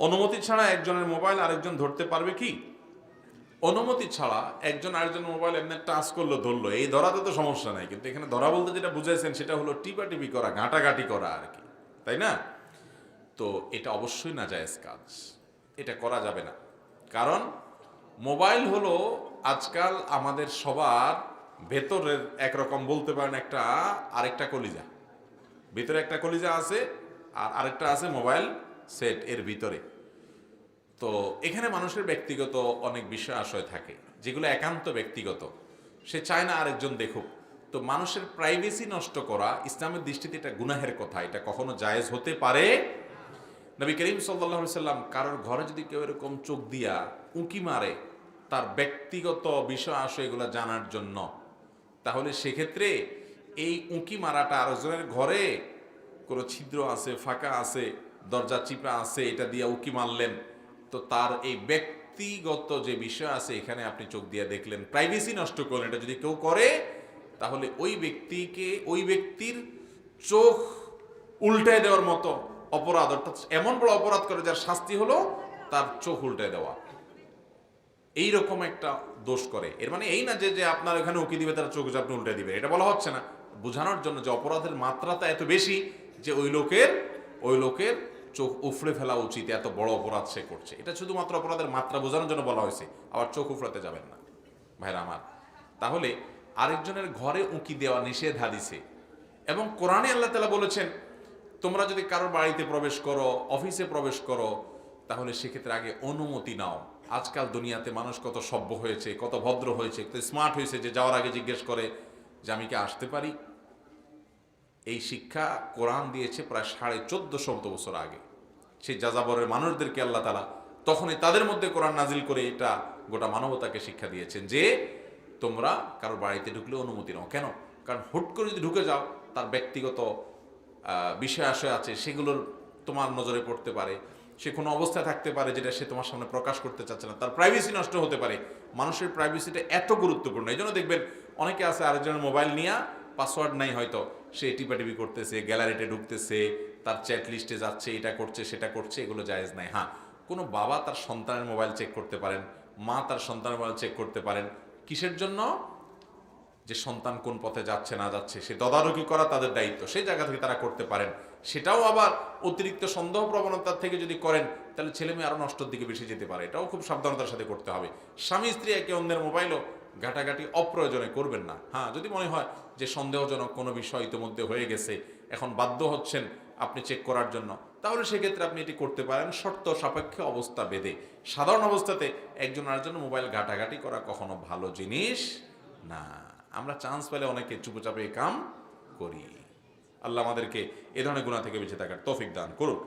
অনুমতি ছাড়া একজনের মোবাইল আরেকজন ধরতে পারবে কি? অনুমতি ছাড়া একজন আরেকজনের মোবাইল এমনি টাচ করলো ধরলো, এই ধরাতে তো সমস্যা নাই, কিন্তু এখানে ধরা বলতে যেটা বুঝাইছেন সেটা হলো টিপাটিপি করা, ঘাঁটাঘাঁটি করা আর কি, তাই না? তো এটা অবশ্যই নাজায়েজ কাজ, এটা করা যাবে না। কারণ মোবাইল হলো আজকাল আমাদের সবার ভেতরের একরকম বলতে পারেন একটা আরেকটা কলিজা, ভিতরে একটা কলিজা আছে আর আরেকটা আছে মোবাইল সেট এর ভিতরে। তো এখানে মানুষের ব্যক্তিগত অনেক বিষয় আশয় থাকে যেগুলো একান্ত ব্যক্তিগত, সে চায় না আরেকজন দেখুক। তো মানুষের প্রাইভেসি নষ্ট করা ইসলামের দৃষ্টিতে এটা গুনাহের কথা, এটা কখনো জায়েজ হতে পারে। নবী করিম সাল্লাল্লাহু আলাইহি সাল্লাম কারোর ঘরে যদি কেউ এরকম চোখ দিয়া উঁকি মারে তার ব্যক্তিগত বিষয় আশয় এগুলো জানার জন্য, তাহলে সেক্ষেত্রে এই উঁকি মারাটা আরেকজনের ঘরে কোনো ছিদ্র আছে, ফাঁকা আছে, দরজা চিপা আছে, এটা দিয়ে উঁকি মারলেন, তো তার এই ব্যক্তিগত যে বিষয় আছে এখানে আপনি চোখ দিয়ে দেখলেন, প্রাইভেসি নষ্ট করলেন। এটা যদি কেউ করে তাহলে ওই ব্যক্তিকে, ওই ব্যক্তির চোখ উল্টায় দেওয়ার মতো অপরাধ, অর্থাৎ এমন বড় অপরাধ করে যার শাস্তি হলো তার চোখ উল্টায় দেওয়া, এইরকম একটা দোষ করে। এর মানে এই না যে যে আপনার এখানে উকি দিবে তার চোখ যে আপনি উল্টে দিবে, এটা বলা হচ্ছে না। বোঝানোর জন্য যে অপরাধের মাত্রাটা এত বেশি যে ওই লোকের চোখ উফড়ে ফেলা উচিত, এত বড় অপরাধ সে করছে। এটা শুধুমাত্র অপরাধের মাত্রা বোঝানোর জন্য বলা হয়েছে, আবার চোখ উফড়াতে যাবেন না ভাইরা আমার। তাহলে আরেকজনের ঘরে উঁকি দেওয়া নিষেধ হাদিসে, এবং কোরআনে আল্লাহ তাআলা বলেছেন তোমরা যদি কারোর বাড়িতে প্রবেশ করো, অফিসে প্রবেশ করো, তাহলে সেক্ষেত্রে আগে অনুমতি নাও। আজকাল দুনিয়াতে মানুষ কত সভ্য হয়েছে, কত ভদ্র হয়েছে, কত স্মার্ট হয়েছে যে যাওয়ার আগে জিজ্ঞেস করে যে আমি কি আসতে পারি। এই শিক্ষা কোরআন দিয়েছে প্রায় 1450 বছর আগে। সেই যাযাবরের মানুষদেরকে আল্লাহ তাআলা তখনই তাদের মধ্যে কোরআন নাজিল করে এটা গোটা মানবতাকে শিক্ষা দিয়েছেন যে তোমরা কারোর বাড়িতে ঢুকলে অনুমতি নাও। কেন? কারণ হুট করে যদি ঢুকে যাও তার ব্যক্তিগত বিষয় আশয় আছে, সেগুলোর তোমার নজরে পড়তে পারে, সে কোনো অবস্থায় থাকতে পারে যেটা সে তোমার সামনে প্রকাশ করতে চাচ্ছে না, তার প্রাইভেসি নষ্ট হতে পারে। মানুষের প্রাইভেসিটা এত গুরুত্বপূর্ণ, এই জন্য দেখবেন অনেকে আছে আরেকজনের মোবাইল নিয়ে, পাসওয়ার্ড নাই হয়তো, সে টিপাটিপি করতেছে, গ্যালারিতে ঢুকতেছে, তার চ্যাট লিস্টে যাচ্ছে, এটা করছে সেটা করছে, এগুলো জায়েজ নাই। হ্যাঁ, কোনো বাবা তার সন্তানের মোবাইল চেক করতে পারেন, মা তার সন্তানের মোবাইল চেক করতে পারেন। কিসের জন্য? যে সন্তান কোন পথে যাচ্ছে না যাচ্ছে সে তদারকি করা তাদের দায়িত্ব, সেই জায়গা থেকে তারা করতে পারেন। সেটাও আবার অতিরিক্ত সন্দেহ প্রবণতার থেকে যদি করেন তাহলে ছেলে মেয়ে আরো নষ্টর দিকে বেশি যেতে পারে, এটাও খুব সাবধানতার সাথে করতে হবে। স্বামী স্ত্রী একে অন্যের মোবাইলও ঘাটাঘাটি অপ্রয়োজনে করবেন না। হ্যাঁ, যদি মনে হয় যে সন্দেহজনক কোনো বিষয় ইতিমধ্যে হয়ে গেছে, এখন বাধ্য হচ্ছেন আপনি চেক করার জন্য, তাহলে সেক্ষেত্রে আপনি এটি করতে পারেন শর্ত সাপেক্ষে, অবস্থা বেঁধে। সাধারণ অবস্থাতে একজন আরেকজনের মোবাইল ঘাটাঘাটি করা কখনো ভালো জিনিস না। আমরা চান্স পেলে অনেকে চুপচাপে কাম করি। আল্লাহ আমাদেরকে এ ধরনের গুনাহ থেকে বেঁচে থাকার তৌফিক দান করুন।